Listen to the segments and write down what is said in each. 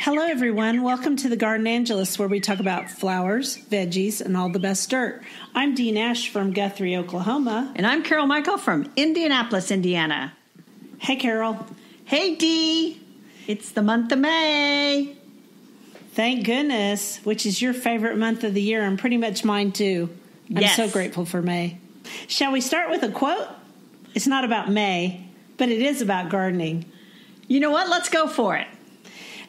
Hello, everyone. Welcome to the Garden Angelus, where we talk about flowers, veggies, and all the best dirt. I'm Dee Nash from Guthrie, Oklahoma. And I'm Carol Michael from Indianapolis, Indiana. Hey, Carol. Hey, Dee. It's the month of May. Thank goodness, which is your favorite month of the year, and pretty much mine, too. I'm so grateful for May. Shall we start with a quote? It's not about May, but it is about gardening. You know what? Let's go for it.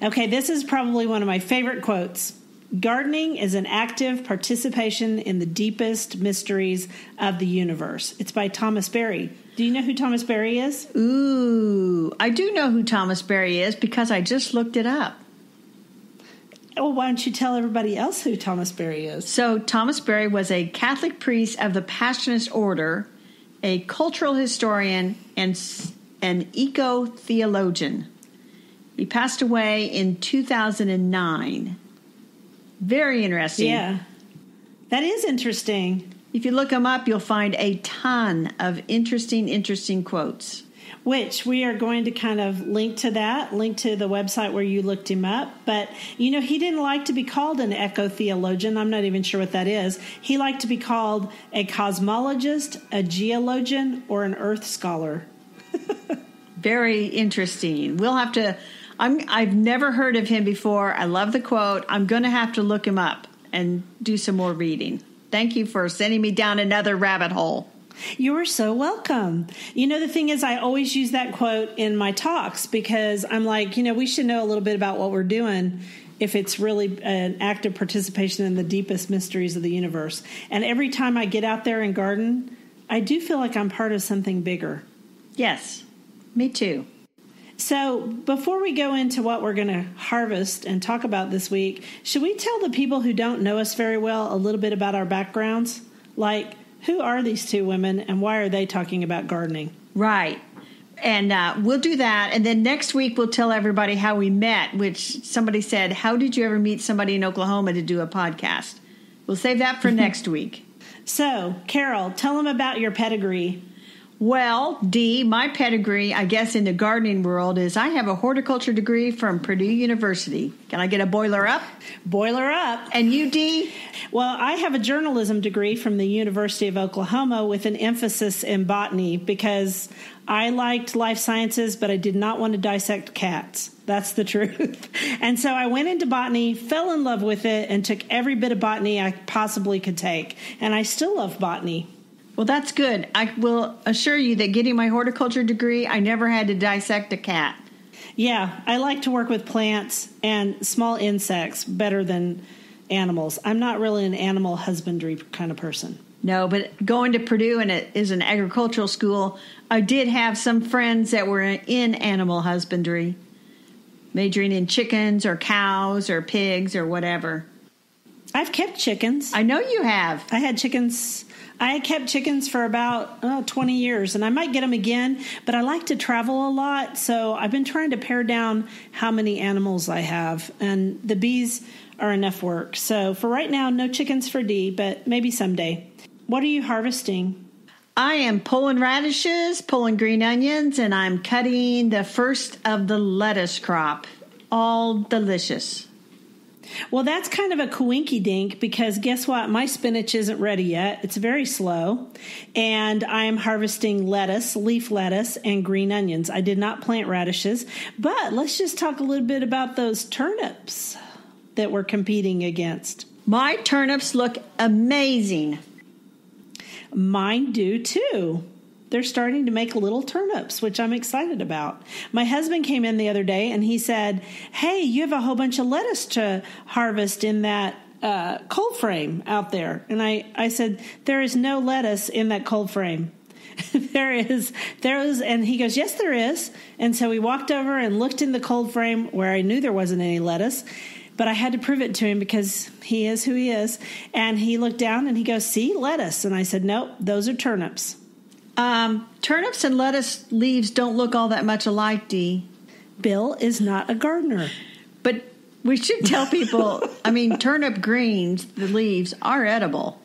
Okay, this is probably one of my favorite quotes. Gardening is an active participation in the deepest mysteries of the universe. It's by Thomas Berry. Do you know who Thomas Berry is? Ooh, I do know who Thomas Berry is because I just looked it up. Well, why don't you tell everybody else who Thomas Berry is? So Thomas Berry was a Catholic priest of the Passionist Order, a cultural historian, and an eco-theologian. He passed away in 2009. Very interesting. Yeah, that is interesting. If you look him up, you'll find a ton of interesting quotes. Which we are going to kind of link to the website where you looked him up. But, you know, he didn't like to be called an eco-theologian. I'm not even sure what that is. He liked to be called a cosmologist, a geologian, or an earth scholar. Very interesting. We'll have to... I've never heard of him before. I love the quote. I'm going to have to look him up and do some more reading. Thank you for sending me down another rabbit hole. You are so welcome. You know, the thing is, I always use that quote in my talks because I'm like, you know, we should know a little bit about what we're doing if it's really an active participation in the deepest mysteries of the universe. And every time I get out there and garden, I do feel like I'm part of something bigger. Yes, me too. So before we go into what we're going to harvest and talk about this week, should we tell the people who don't know us very well a little bit about our backgrounds? Like, who are these two women and why are they talking about gardening? Right. And we'll do that. And then next week we'll tell everybody how we met, which somebody said, how did you ever meet somebody in Oklahoma to do a podcast? We'll save that for next week. So, Carol, tell them about your pedigree. Well, Dee, my pedigree, I guess, in the gardening world is I have a horticulture degree from Purdue University. Can I get a boiler up? Boiler up. And you, Dee? Well, I have a journalism degree from the University of Oklahoma with an emphasis in botany because I liked life sciences, but I did not want to dissect cats. That's the truth. And so I went into botany, fell in love with it, and took every bit of botany I possibly could take. And I still love botany. Well, that's good. I will assure you that getting my horticulture degree, I never had to dissect a cat. Yeah, I like to work with plants and small insects better than animals. I'm not really an animal husbandry kind of person. No, but going to Purdue and it is an agricultural school, I did have some friends that were in animal husbandry, majoring in chickens or cows or pigs or whatever. I've kept chickens. I know you have. I had chickens. I kept chickens for about 20 years, and I might get them again, but I like to travel a lot, so I've been trying to pare down how many animals I have, and the bees are enough work. So for right now, no chickens for Dee, but maybe someday. What are you harvesting? I am pulling radishes, pulling green onions, and I'm cutting the first of the lettuce crop. All delicious. Well, that's kind of a coinky-dink because guess what? My spinach isn't ready yet. It's very slow. And I'm harvesting lettuce, leaf lettuce, and green onions. I did not plant radishes. But let's just talk a little bit about those turnips that we're competing against. My turnips look amazing. Mine do, too. They're starting to make little turnips, which I'm excited about. My husband came in the other day and he said, hey, you have a whole bunch of lettuce to harvest in that cold frame out there. And I said, there is no lettuce in that cold frame. There is. And he goes, yes, there is. And so we walked over and looked in the cold frame where I knew there wasn't any lettuce. But I had to prove it to him because he is who he is. And he looked down and he goes, see, lettuce. And I said, nope, those are turnips. Turnips and lettuce leaves don't look all that much alike, Dee. Bill is not a gardener. But we should tell people, I mean, turnip greens, the leaves, are edible.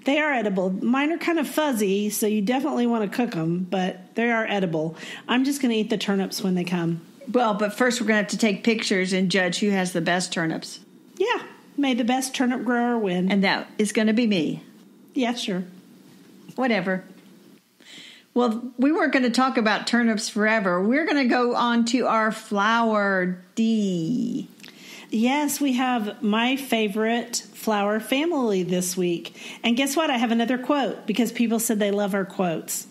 They are edible. Mine are kind of fuzzy, so you definitely want to cook them, but they are edible. I'm just going to eat the turnips when they come. Well, but first we're going to have to take pictures and judge who has the best turnips. Yeah, may the best turnip grower win. And that is going to be me. Yeah, sure. Whatever. Well, we weren't going to talk about turnips forever. We're going to go on to our flower D. Yes, we have my favorite flower family this week. And guess what? I have another quote because people said they love our quotes.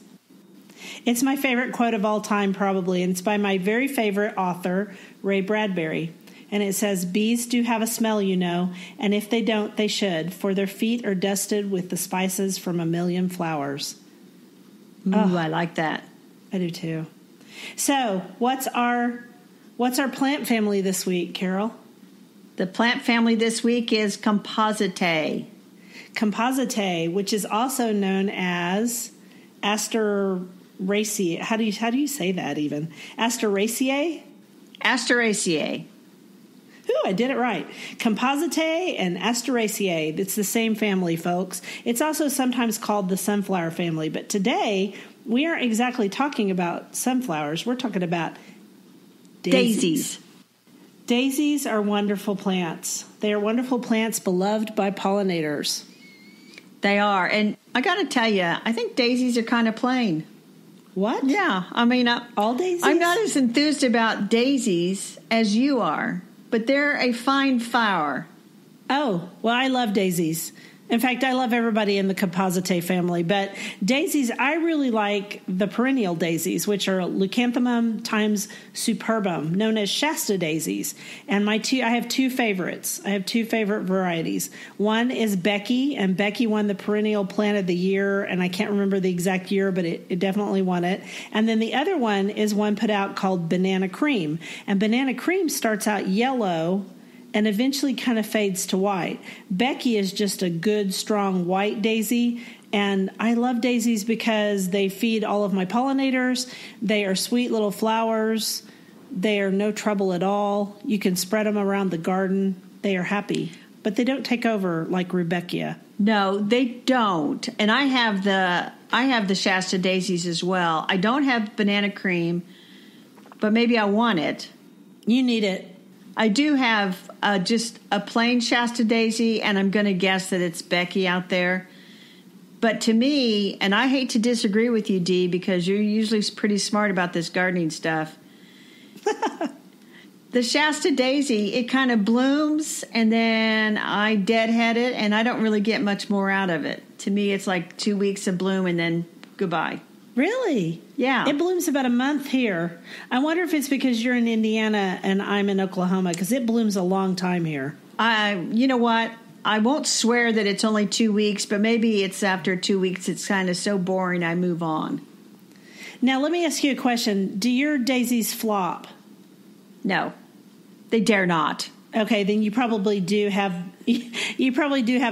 It's my favorite quote of all time, probably, and it's by my very favorite author, Ray Bradbury. And it says, "Bees do have a smell, you know, and if they don't, they should, for their feet are dusted with the spices from a million flowers." Ooh, I like that. I do too. So, what's our plant family this week, Carol? The plant family this week is Compositeae. Compositeae, which is also known as Asteraceae. How do you say that even? Asteraceae? Asteraceae. Ooh, I did it right. Compositeae and Asteraceae. It's the same family, folks. It's also sometimes called the sunflower family. But today, we aren't exactly talking about sunflowers. We're talking about daisies. Daisies are wonderful plants. They are wonderful plants beloved by pollinators. They are. And I got to tell you, I think daisies are kind of plain. What? Yeah. I mean, all daisies? I'm not as enthused about daisies as you are. But they're a fine flower. Oh, well, I love daisies. In fact, I love everybody in the Compositeae family. But daisies, I really like the perennial daisies, which are Leucanthemum times superbum, known as Shasta daisies. And I have two favorites. I have two favorite varieties. One is Becky, and Becky won the perennial plant of the year. And I can't remember the exact year, but it definitely won it. And then the other one is one put out called Banana Cream. And Banana Cream starts out yellow and eventually kind of fades to white. Becky is just a good, strong white daisy, and I love daisies because they feed all of my pollinators. They are sweet little flowers. They are no trouble at all. You can spread them around the garden. They are happy, but they don't take over like Rudbeckia. No, they don't. And I have the Shasta daisies as well. I don't have Banana Cream, but maybe I want it. You need it. I do have just a plain Shasta daisy, and I'm going to guess that it's Becky out there. But to me, and I hate to disagree with you, Dee, because you're usually pretty smart about this gardening stuff. The Shasta daisy, it kind of blooms, and then I deadhead it, and I don't really get much more out of it. To me, it's like 2 weeks of bloom, and then goodbye. Really? Yeah. It blooms about a month here. I wonder if it's because you're in Indiana and I'm in Oklahoma, because it blooms a long time here. You know what? I won't swear that it's only 2 weeks, but maybe it's after 2 weeks it's kind of so boring I move on. Now, let me ask you a question. Do your daisies flop? No. They dare not. Okay, then you probably do have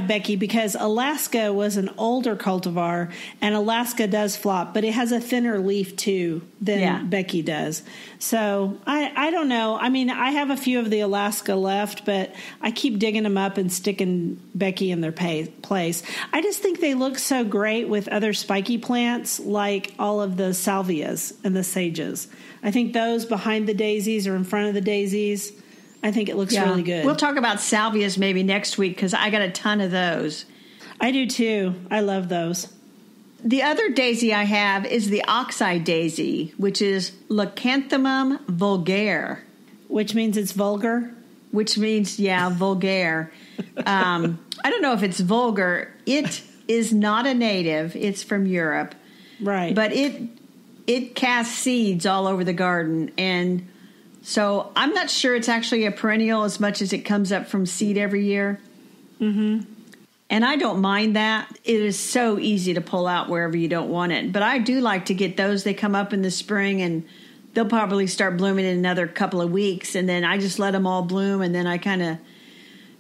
Becky, because Alaska was an older cultivar, and Alaska does flop, but it has a thinner leaf too than Becky does. So I don't know. I mean, I have a few of the Alaska left, but I keep digging them up and sticking Becky in their place. I just think they look so great with other spiky plants like all of the salvias and the sages. I think those behind the daisies or in front of the daisies, I think it looks really good. We'll talk about salvias maybe next week because I got a ton of those. I do too. I love those. The other daisy I have is the oxeye daisy, which is Leucanthemum vulgare. Which means it's vulgar? Which means, vulgare. I don't know if it's vulgar. It is not a native. It's from Europe. Right. But it casts seeds all over the garden, and so I'm not sure it's actually a perennial as much as it comes up from seed every year. Mm-hmm. And I don't mind that. It is so easy to pull out wherever you don't want it. But I do like to get those. They come up in the spring, and they'll probably start blooming in another couple of weeks. And then I just let them all bloom, and then I kind of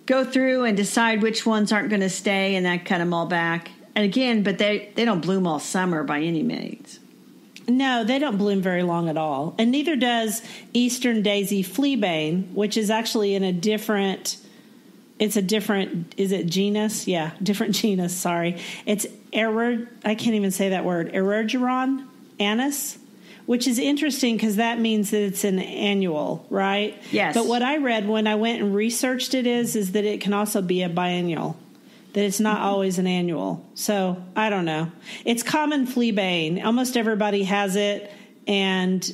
go through and decide which ones aren't going to stay, and I cut them all back. And again, but they don't bloom all summer by any means. No, they don't bloom very long at all. And neither does Eastern daisy fleabane, which is actually in a different, is it genus? Yeah, different genus, sorry. It's I can't even say that word, Erigeron, annuus, which is interesting because that means that it's an annual, right? Yes. But what I read when I went and researched it is that it can also be a biennial, that it's not always an annual. So I don't know. It's common fleabane. Almost everybody has it. And,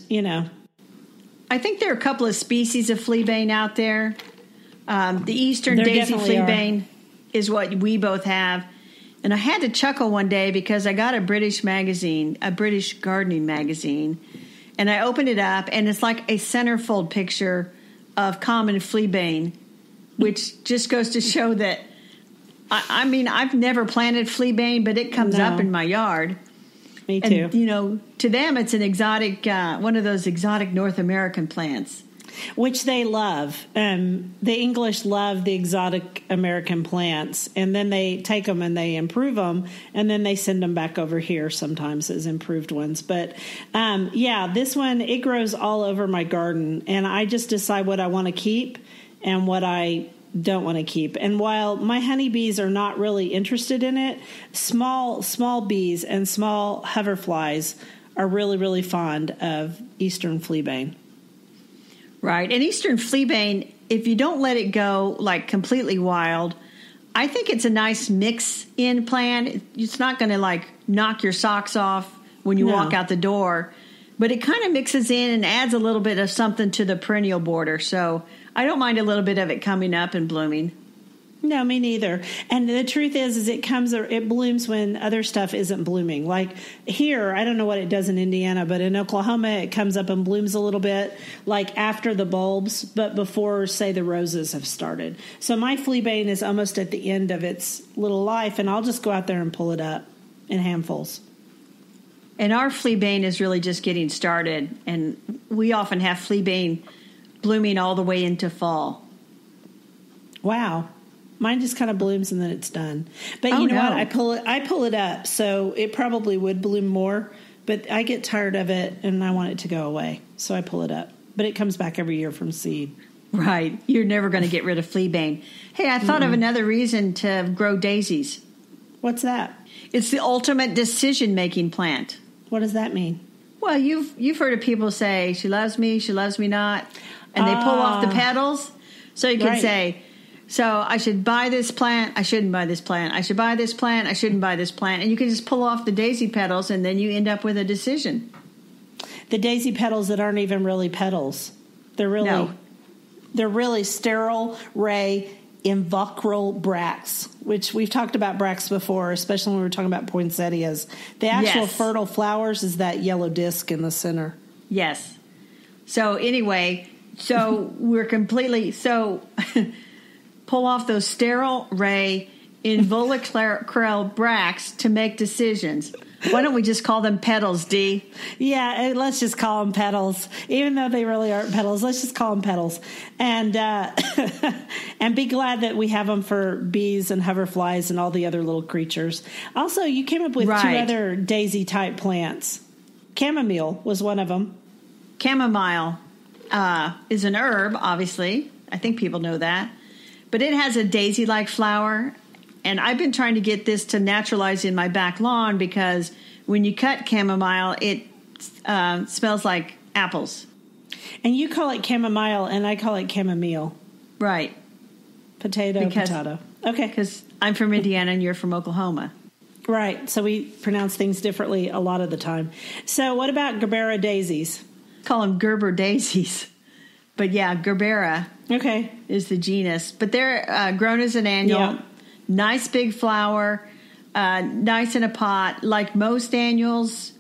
I think there are a couple of species of fleabane out there. The eastern There daisy definitely fleabane is what we both have. And I had to chuckle one day because I got a British gardening magazine, and I opened it up, and it's like a centerfold picture of common fleabane, which just goes to show that, I mean, I've never planted fleabane, but it comes up in my yard. Me too. And, to them, it's an exotic, one of those exotic North American plants. Which they love. The English love the exotic American plants, and then they take them and they improve them, and then they send them back over here sometimes as improved ones. But, this one, it grows all over my garden, and I just decide what I want to keep and what I don't want to keep. And while my honeybees are not really interested in it, small bees and small hoverflies are really, really fond of eastern fleabane. Right. And eastern fleabane, if you don't let it go like completely wild, I think it's a nice mix-in plant. It's not going to like knock your socks off when you walk out the door, but it kind of mixes in and adds a little bit of something to the perennial border. So I don't mind a little bit of it coming up and blooming. No, me neither. And the truth is it blooms when other stuff isn't blooming. Like here, I don't know what it does in Indiana, but in Oklahoma, it comes up and blooms a little bit, like after the bulbs, but before, say, the roses have started. So my fleabane is almost at the end of its little life, and I'll just go out there and pull it up in handfuls. And our fleabane is really just getting started, and we often have fleabane blooming all the way into fall. Wow. Mine just kind of blooms and then it's done. But what? I pull it up, so it probably would bloom more, but I get tired of it and I want it to go away. So I pull it up. But it comes back every year from seed. Right. You're never going to get rid of fleabane. Hey, I thought of another reason to grow daisies. What's that? It's the ultimate decision-making plant. What does that mean? Well, you've heard of people say, she loves me not, and they pull off the petals. So you can say, so I should buy this plant, I shouldn't buy this plant. I should buy this plant, I shouldn't buy this plant. And you can just pull off the daisy petals, and then you end up with a decision. The daisy petals that aren't even really petals. They're really sterile ray invulcral bracts, which we've talked about bracts before, especially when we were talking about poinsettias. The actual fertile flowers is that yellow disc in the center. Yes. So anyway, pull off those sterile ray involucral bracts to make decisions. Why don't we just call them petals, Dee? Yeah, let's just call them petals. Even though they really aren't petals, let's just call them petals. And and be glad that we have them for bees and hoverflies and all the other little creatures. Also, you came up with two other daisy-type plants. Chamomile was one of them. Chamomile is an herb, obviously. I think people know that. But it has a daisy-like flower. And I've been trying to get this to naturalize in my back lawn because when you cut chamomile, it smells like apples. And you call it chamomile, and I call it chamomile. Right. Potato. Okay. Because I'm from Indiana and you're from Oklahoma. Right. So we pronounce things differently a lot of the time. So what about Gerbera daisies? Call them Gerber daisies. But yeah, Gerbera is the genus. But they're grown as an annual. Yeah. Nice big flower, nice in a pot. Like most annuals,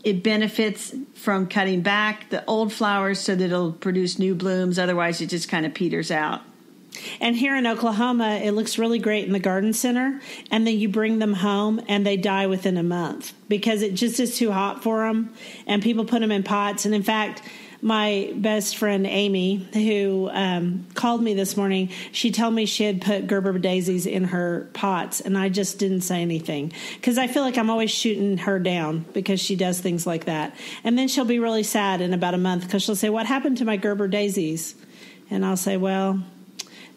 it benefits from cutting back the old flowers so that it'll produce new blooms. Otherwise, it just kind of peters out. And here in Oklahoma, it looks really great in the garden center. And then you bring them home and they die within a month because it just is too hot for them. And people put them in pots. And in fact, my best friend Amy, who called me this morning, she told me she had put Gerber daisies in her pots, and I just didn't say anything because I feel like I'm always shooting her down because she does things like that. And then she'll be really sad in about a month because she'll say, "What happened to my Gerber daisies?" And I'll say, "Well,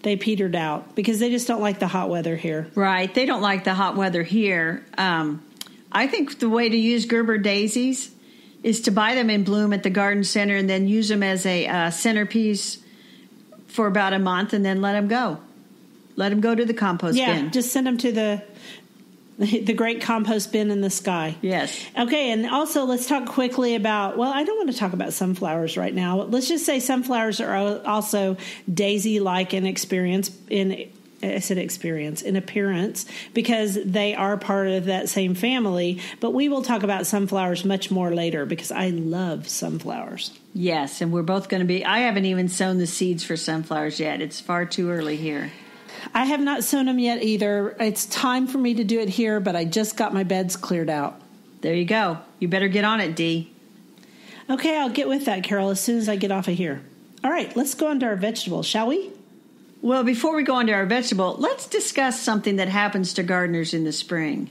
they petered out because they just don't like the hot weather here." Right. They don't like the hot weather here. I think the way to use Gerber daisies is to buy them in bloom at the garden center and then use them as a centerpiece for about a month and then let them go. Let them go to the compost bin. Yeah, just send them to the great compost bin in the sky. Yes. Okay, and also let's talk quickly about, well, I don't want to talk about sunflowers right now. Let's just say sunflowers are also daisy-like in appearance because they are part of that same family. But we will talk about sunflowers much more later because I love sunflowers. Yes, and we're both going to be, I haven't even sown the seeds for sunflowers yet. It's far too early here. I have not sown them yet either. It's time for me to do it here, but I just got my beds cleared out. There you go. You better get on it, Dee. Okay, I'll get with that, Carol, as soon as I get off of here. All right, let's go on to our vegetables, shall we? Well, before we go on to our vegetable, let's discuss something that happens to gardeners in the spring.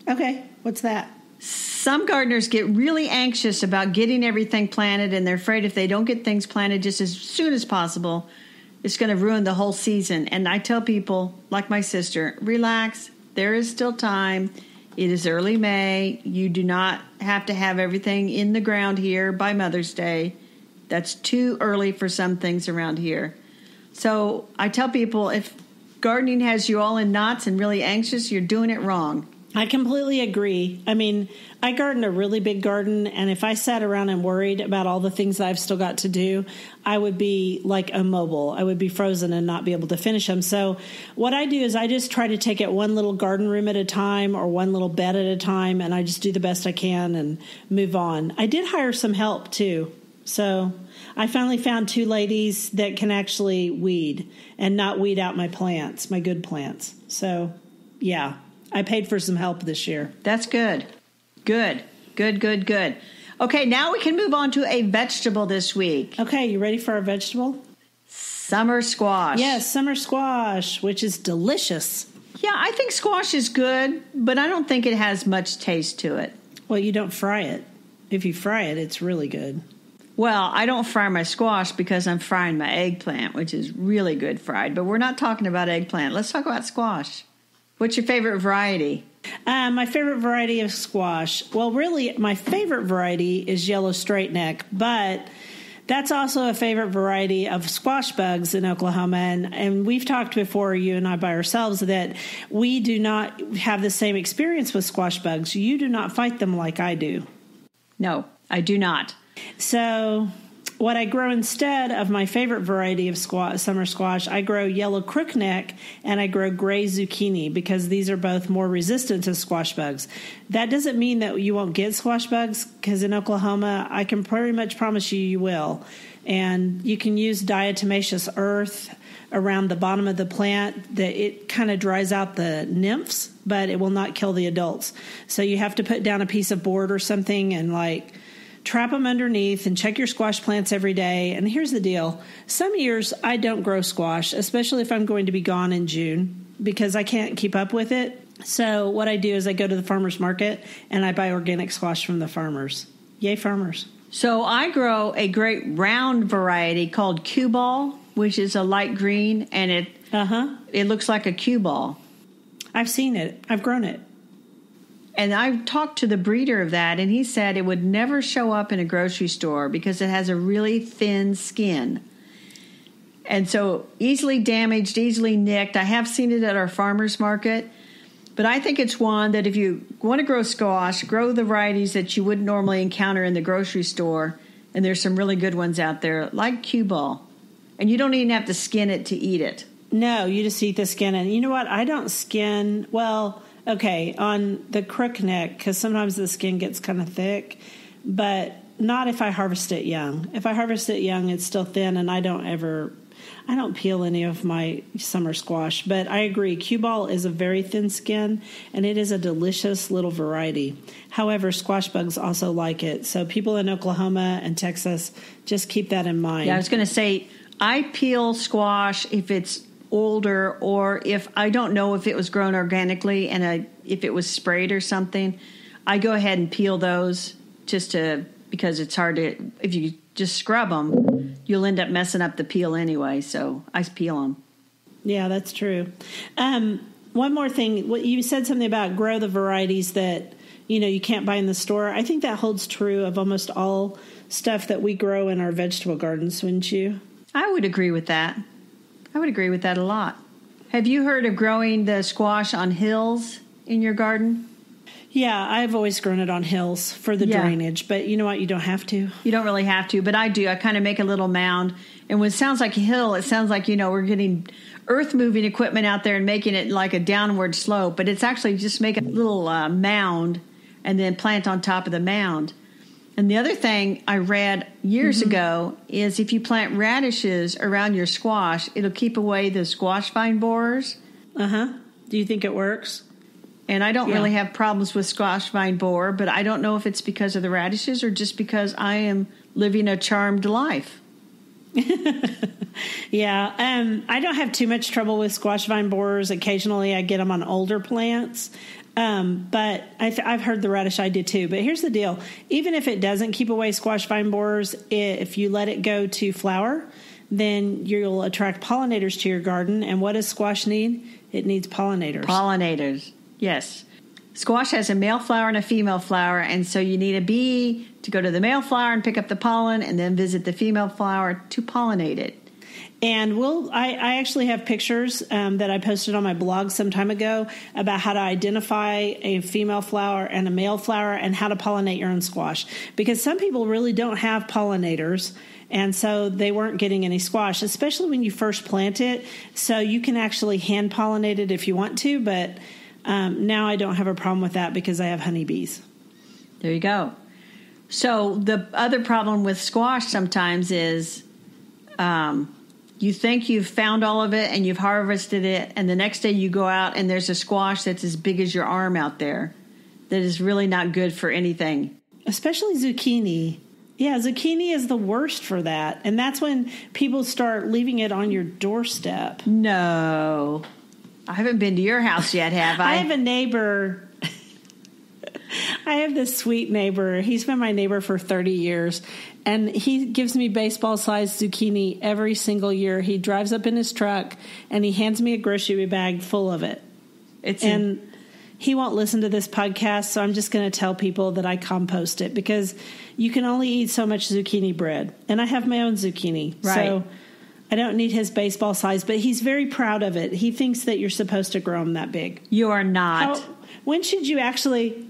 Okay, what's that? Some gardeners get really anxious about getting everything planted, and they're afraid if they don't get things planted just as soon as possible, it's going to ruin the whole season. And I tell people, like my sister, relax. There is still time. It is early May. You do not have to have everything in the ground here by Mother's Day. That's too early for some things around here. So I tell people, if gardening has you all in knots and really anxious, you're doing it wrong. I completely agree. I mean, I garden a really big garden, and if I sat around and worried about all the things that I've still got to do, I would be like immobile. I would be frozen and not be able to finish them. So what I do is I just try to take it one little garden room at a time or one little bed at a time, and I just do the best I can and move on. I did hire some help, too. So I finally found 2 ladies that can actually weed and not weed out my plants, my good plants. So, yeah. I paid for some help this year. That's good. Good. Okay, now we can move on to a vegetable this week. Okay, you ready for our vegetable? Summer squash. Yes, summer squash, which is delicious. Yeah, I think squash is good, but I don't think it has much taste to it. Well, you don't fry it. If you fry it, it's really good. Well, I don't fry my squash because I'm frying my eggplant, which is really good fried. But we're not talking about eggplant. Let's talk about squash. What's your favorite variety? My favorite variety of squash. Well, really, my favorite variety is yellow straight neck, but that's also a favorite variety of squash bugs in Oklahoma. And we've talked before, you and I by ourselves, that we do not have the same experience with squash bugs. You do not fight them like I do. No, I do not. So what I grow instead of my favorite variety of summer squash, I grow yellow crookneck and I grow gray zucchini because these are both more resistant to squash bugs. That doesn't mean that you won't get squash bugs because in Oklahoma, I can pretty much promise you will. And you can use diatomaceous earth around the bottom of the plant that it kind of dries out the nymphs, but it will not kill the adults. So you have to put down a piece of board or something and trap them underneath and check your squash plants every day. And here's the deal. Some years I don't grow squash, especially if I'm going to be gone in June because I can't keep up with it. So what I do is I go to the farmer's market and I buy organic squash from the farmers. Yay, farmers. So I grow a great round variety called cue ball, which is a light green, and it looks like a cue ball. I've seen it. I've grown it. And I talked to the breeder of that, and he said it would never show up in a grocery store because it has a really thin skin. And so easily damaged, easily nicked. I have seen it at our farmer's market. But I think it's one that if you want to grow squash, grow the varieties that you wouldn't normally encounter in the grocery store. And there's some really good ones out there, like cue ball. And you don't even have to skin it to eat it. No, you just eat the skin. And you know what? I don't skin, okay, on the crookneck, because sometimes the skin gets kind of thick, but not if I harvest it young. If I harvest it young, it's still thin, and I don't peel any of my summer squash. But I agree, cue ball is a very thin skin, and it is a delicious little variety. However, squash bugs also like it. So people in Oklahoma and Texas, just keep that in mind. Yeah, I was going to say, I peel squash if it's older, or if I don't know if it was grown organically and if it was sprayed or something, I go ahead and peel those because it's hard to, if you just scrub them, you'll end up messing up the peel anyway. So I peel them. Yeah, that's true. One more thing. You said something about grow the varieties that you can't buy in the store. I think that holds true of almost all stuff that we grow in our vegetable gardens, wouldn't you? I would agree with that. I would agree with that a lot. Have you heard of growing the squash on hills in your garden? Yeah, I've always grown it on hills for the drainage, but you know what? You don't have to. You don't really have to, but I do. I kind of make a little mound, and when it sounds like a hill, it sounds like, we're getting earth-moving equipment out there and making it like a downward slope, but it's actually just make a little mound and then plant on top of the mound. And the other thing I read years ago is if you plant radishes around your squash, it'll keep away the squash vine borers. Uh-huh. Do you think it works? And I don't really have problems with squash vine borer, but I don't know if it's because of the radishes or just because I am living a charmed life. Yeah, I don't have too much trouble with squash vine borers. Occasionally I get them on older plants, but I've heard the radish idea too. But here's the deal. Even if it doesn't keep away squash vine borers, if you let it go to flower, then you'll attract pollinators to your garden. And what does squash need? It needs pollinators. Pollinators. Yes. Squash has a male flower and a female flower, and so you need a bee to go to the male flower and pick up the pollen and then visit the female flower to pollinate it. And I actually have pictures that I posted on my blog some time ago about how to identify a female flower and a male flower and how to pollinate your own squash. Because some people really don't have pollinators, and so they weren't getting any squash, especially when you first plant it. So you can actually hand pollinate it if you want to, but now I don't have a problem with that because I have honeybees. There you go. So the other problem with squash sometimes is you think you've found all of it and you've harvested it, and the next day you go out and there's a squash that's as big as your arm out there that is really not good for anything. Especially zucchini. Yeah, zucchini is the worst for that. And that's when people start leaving it on your doorstep. No. I haven't been to your house yet, have I? I have a neighbor. I have this sweet neighbor. He's been my neighbor for 30 years, and he gives me baseball-sized zucchini every single year. He drives up in his truck, and he hands me a grocery bag full of it. He won't listen to this podcast, so I'm just going to tell people that I compost it because you can only eat so much zucchini bread, and I have my own zucchini. Right. So I don't need his baseball size, but he's very proud of it. He thinks that you're supposed to grow them that big. You are not. When should you actually...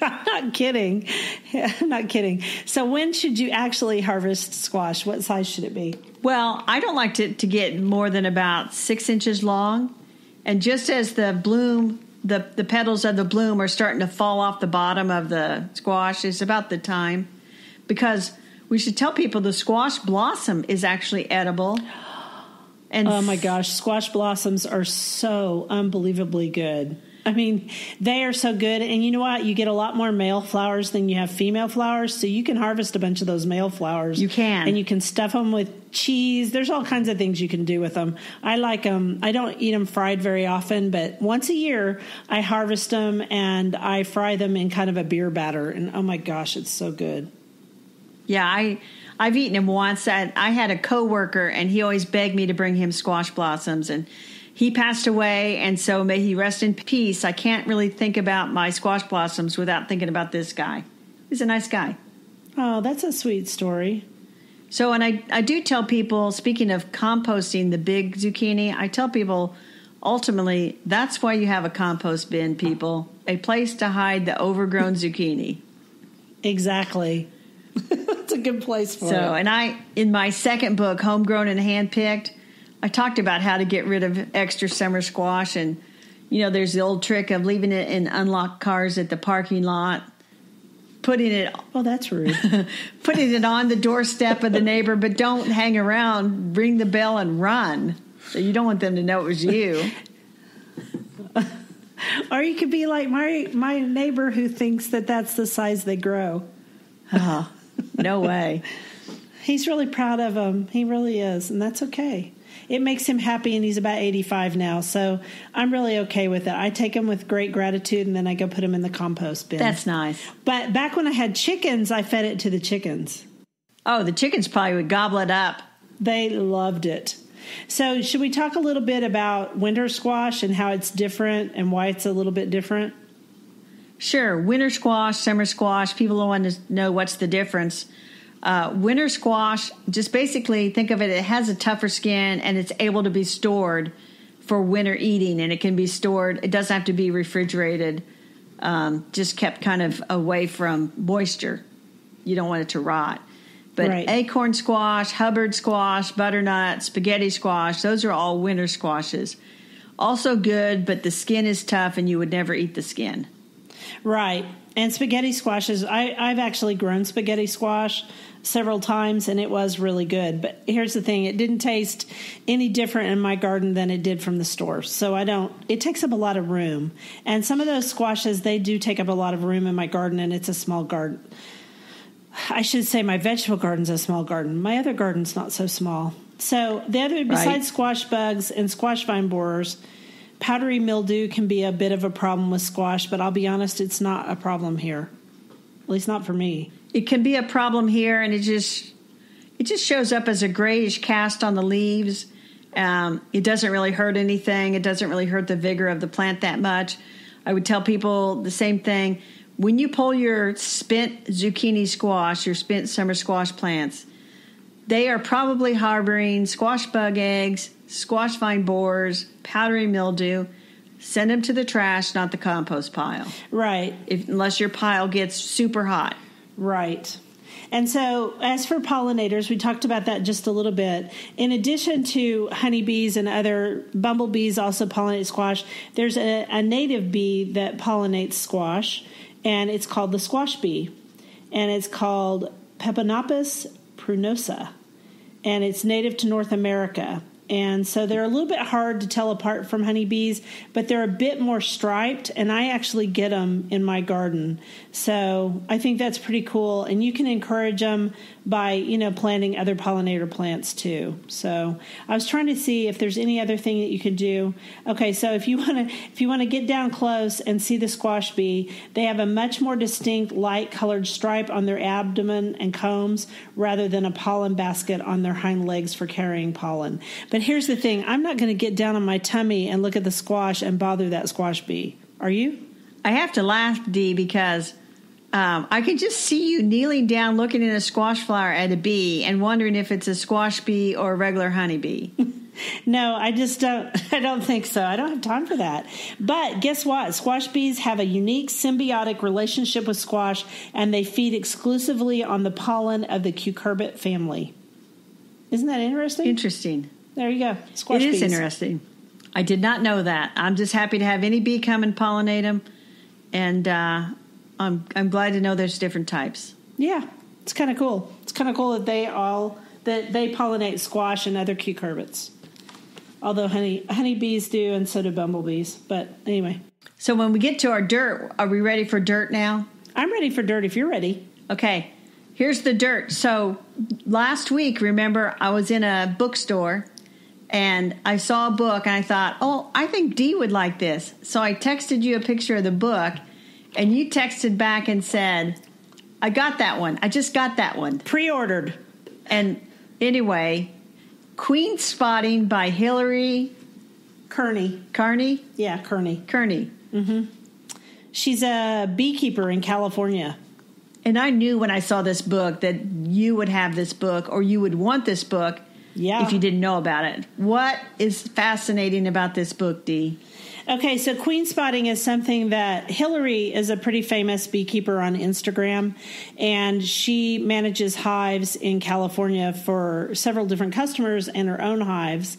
I'm not kidding. I'm not kidding. So when should you actually harvest squash? What size should it be? Well, I don't like to get more than about 6 inches long. And just as the bloom, the petals of the bloom are starting to fall off the bottom of the squash, is about the time. Because we should tell people the squash blossom is actually edible. And oh my gosh, squash blossoms are so unbelievably good. I mean, they are so good. And you know what? You get a lot more male flowers than you have female flowers. So you can harvest a bunch of those male flowers. You can. And you can stuff them with cheese. There's all kinds of things you can do with them. I like them. I don't eat them fried very often, but once a year I harvest them and I fry them in kind of a beer batter. And oh my gosh, it's so good. Yeah, I've eaten them once. I had a coworker, and he always begged me to bring him squash blossoms, and he passed away, and so may he rest in peace. I can't really think about my squash blossoms without thinking about this guy. He's a nice guy. Oh, that's a sweet story. So, and I do tell people, speaking of composting the big zucchini, I tell people, ultimately, that's why you have a compost bin, people. A place to hide the overgrown zucchini. Exactly. That's a good place for it. So, and in my second book, Homegrown and Handpicked, I talked about how to get rid of extra summer squash. And, there's the old trick of leaving it in unlocked cars at the parking lot, putting it... Oh, that's rude. Putting it on the doorstep of the neighbor, but don't hang around, ring the bell and run. So you don't want them to know it was you. Or you could be like my neighbor who thinks that that's the size they grow. Oh, no way. He's really proud of them. He really is, and that's okay. It makes him happy, and he's about 85 now, so I'm really okay with it. I take him with great gratitude, and then I go put him in the compost bin. That's nice. But back when I had chickens, I fed it to the chickens. Oh, the chickens probably would gobble it up. They loved it. So should we talk a little bit about winter squash and how it's different and why it's a little bit different? Sure. Winter squash, summer squash. People want to know what's the difference. Winter squash, just basically think of it, it has a tougher skin and it's able to be stored for winter eating, and it can be stored. It doesn't have to be refrigerated, just kept kind of away from moisture. You don't want it to rot. But right. Acorn squash, Hubbard squash, butternut, spaghetti squash, those are all winter squashes. Also good, but the skin is tough and you would never eat the skin. Right. And spaghetti squashes, I've actually grown spaghetti squash several times, and it was really good. But here's the thing. It didn't taste any different in my garden than it did from the store. So it takes up a lot of room. And some of those squashes, they do take up a lot of room in my garden, and it's a small garden. I should say my vegetable garden's a small garden. My other garden's not so small. So besides squash bugs and squash vine borers, powdery mildew can be a bit of a problem with squash, but I'll be honest, it's not a problem here. At least not for me. It can be a problem here, and it just shows up as a grayish cast on the leaves. It doesn't really hurt anything. It doesn't really hurt the vigor of the plant that much. I would tell people the same thing. When you pull your spent zucchini squash, your spent summer squash plants, they are probably harboring squash bug eggs, squash vine borers, powdery mildew. Send them to the trash, not the compost pile. Right. Unless your pile gets super hot. Right. And so as for pollinators, we talked about that just a little bit. In addition to honeybees and other bumblebees also pollinate squash, there's a native bee that pollinates squash, and it's called the squash bee. And it's called Peponopus prunosa, and it's native to North America. And so they're a little bit hard to tell apart from honeybees, but they're a bit more striped, and I actually get them in my garden. So I think that's pretty cool, and you can encourage them by, planting other pollinator plants too. So I was trying to see if there's any other thing that you could do. Okay, so if you want to get down close and see the squash bee, they have a much more distinct light-colored stripe on their abdomen and combs rather than a pollen basket on their hind legs for carrying pollen. But here's the thing. I'm not going to get down on my tummy and look at the squash and bother that squash bee. Are you? I have to laugh, Dee, because I can just see you kneeling down looking at a squash flower at a bee and wondering if it's a squash bee or a regular honeybee. No, I don't think so. I don't have time for that. But guess what? Squash bees have a unique symbiotic relationship with squash, and they feed exclusively on the pollen of the cucurbit family. Isn't that interesting? Interesting. There you go. Squash bees. It is interesting. I did not know that. I'm just happy to have any bee come and pollinate them, and I'm glad to know there's different types. Yeah, it's kind of cool. It's kind of cool that they pollinate squash and other cucurbits. Although honeybees do, and so do bumblebees. But anyway. So when we get to our dirt, are we ready for dirt now? I'm ready for dirt if you're ready. Okay. Here's the dirt. So last week, remember, I was in a bookstore and I saw a book and I thought, oh, I think Dee would like this. So I texted you a picture of the book and you texted back and said, I got that one. I just got that one. Pre-ordered. And anyway, Queen Spotting by Hillary Kearney. Kearney? Yeah, Kearney. Kearney. Mm-hmm. She's a beekeeper in California. And I knew when I saw this book that you would have this book or you would want this book if you didn't know about it. What is fascinating about this book, Dee? Okay, so queen spotting is something that Hillary is a pretty famous beekeeper on Instagram, and she manages hives in California for several different customers and her own hives.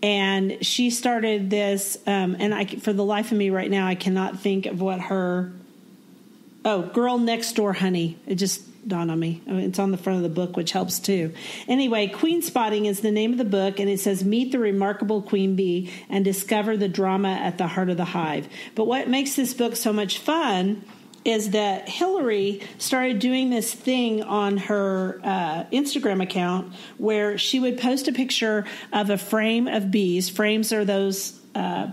And she started this, and for the life of me right now, I cannot think of what her... Oh, Girl Next Door Honey. It just dawned on me. I mean, it's on the front of the book, which helps too. Anyway, Queen Spotting is the name of the book, and it says, meet the remarkable queen bee and discover the drama at the heart of the hive. But what makes this book so much fun is that Hillary started doing this thing on her Instagram account where she would post a picture of a frame of bees. Frames are those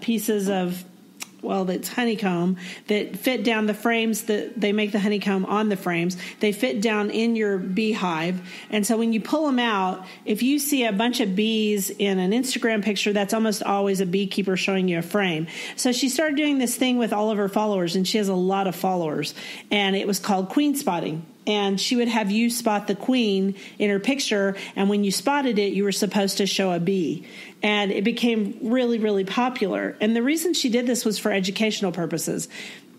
pieces of that's honeycomb, that fit down the frames, that they make the honeycomb on the frames. They fit down in your beehive. And so when you pull them out, if you see a bunch of bees in an Instagram picture, that's almost always a beekeeper showing you a frame. So she started doing this thing with all of her followers, and she has a lot of followers. And it was called queen spotting. And she would have you spot the queen in her picture, and when you spotted it, you were supposed to show a bee. And it became really, really popular. And the reason she did this was for educational purposes.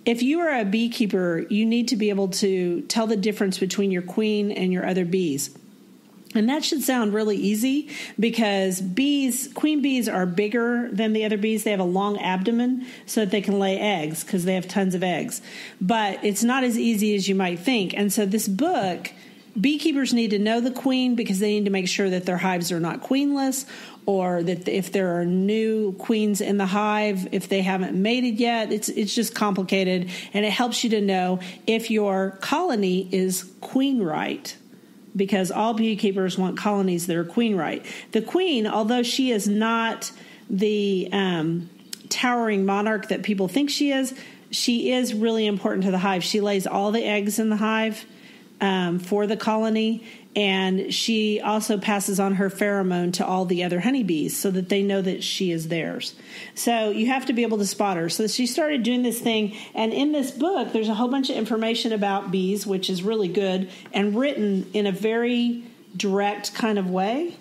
If you are a beekeeper, you need to be able to tell the difference between your queen and your other bees. And that should sound really easy because queen bees are bigger than the other bees. They have a long abdomen so that they can lay eggs because they have tons of eggs. But it's not as easy as you might think. And so this book, beekeepers need to know the queen because they need to make sure that their hives are not queenless, or that if there are new queens in the hive, if they haven't mated yet. It's just complicated. And it helps you to know if your colony is queen right, because all beekeepers want colonies that are queen right. The queen, although she is not the towering monarch that people think she is really important to the hive. She lays all the eggs in the hive for the colony, and she also passes on her pheromone to all the other honeybees so that they know that she is theirs. So you have to be able to spot her. So she started doing this thing, and in this book, there's a whole bunch of information about bees, which is really good, and written in a very direct kind of way.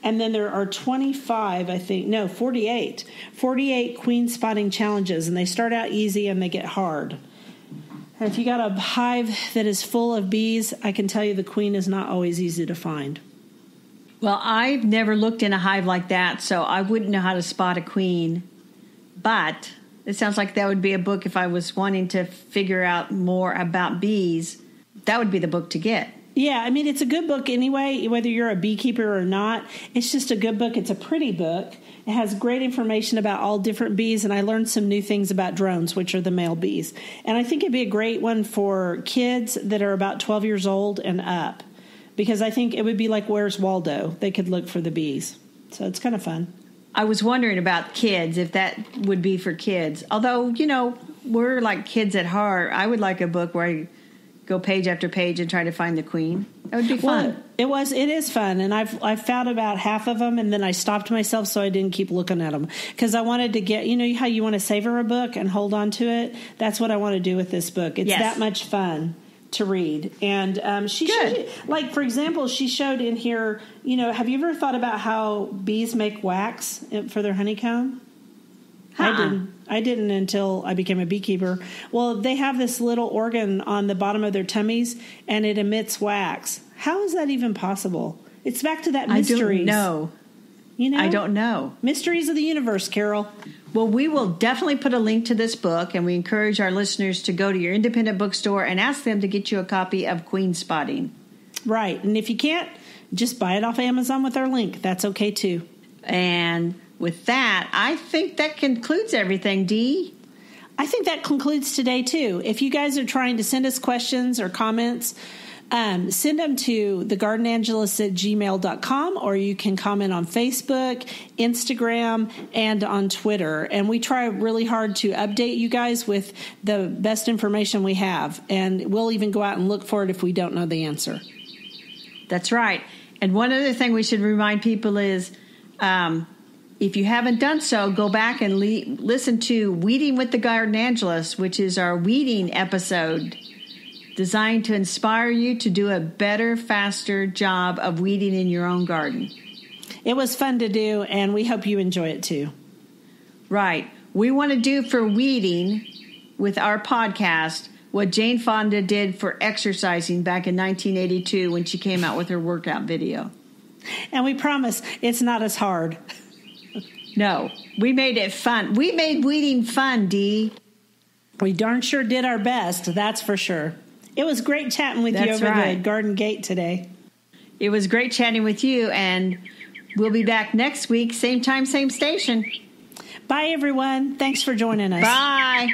And then there are 48 queen spotting challenges, and they start out easy and they get hard. And if you got a hive that is full of bees, I can tell you the queen is not always easy to find. Well, I've never looked in a hive like that, so I wouldn't know how to spot a queen. But it sounds like that would be a book if I was wanting to figure out more about bees. That would be the book to get. Yeah, I mean, it's a good book anyway, whether you're a beekeeper or not. It's just a good book. It's a pretty book. It has great information about all different bees, and I learned some new things about drones, which are the male bees. And I think it'd be a great one for kids that are about 12 years old and up, because I think it would be like Where's Waldo? They could look for the bees. So it's kind of fun. I was wondering about kids, if that would be for kids. Although, we're like kids at heart. I would like a book where I go page after page and try to find the queen. That would be fun. Well, it is fun, and I've found about half of them, and then I stopped myself so I didn't keep looking at them because I wanted to get, how you want to savor a book and hold on to it. That's what I want to do with this book. It's that much fun to read. And she showed, like, for example, she showed in here, have you ever thought about how bees make wax for their honeycomb? I didn't until I became a beekeeper. Well, they have this little organ on the bottom of their tummies, and it emits wax. How is that even possible? It's back to that mysteries. I don't know. I don't know. Mysteries of the universe, Carol. Well, we will definitely put a link to this book, and we encourage our listeners to go to your independent bookstore and ask them to get you a copy of Queen Spotting. Right. And if you can't, just buy it off Amazon with our link. That's okay, too. And with that, I think that concludes everything, Dee. I think that concludes today, too. If you guys are trying to send us questions or comments, send them to thegardenangelist@gmail.com, or you can comment on Facebook, Instagram, and on Twitter. And we try really hard to update you guys with the best information we have. And we'll even go out and look for it if we don't know the answer. That's right. And one other thing we should remind people is, if you haven't done so, go back and listen to Weeding with the Garden Angelist, which is our weeding episode designed to inspire you to do a better, faster job of weeding in your own garden. It was fun to do, and we hope you enjoy it too. Right. We want to do for weeding with our podcast what Jane Fonda did for exercising back in 1982 when she came out with her workout video. And we promise it's not as hard. No, we made it fun. We made weeding fun, Dee. We darn sure did our best, that's for sure. It was great chatting with you over the garden gate today. It was great chatting with you, and we'll be back next week, same time, same station. Bye, everyone. Thanks for joining us. Bye.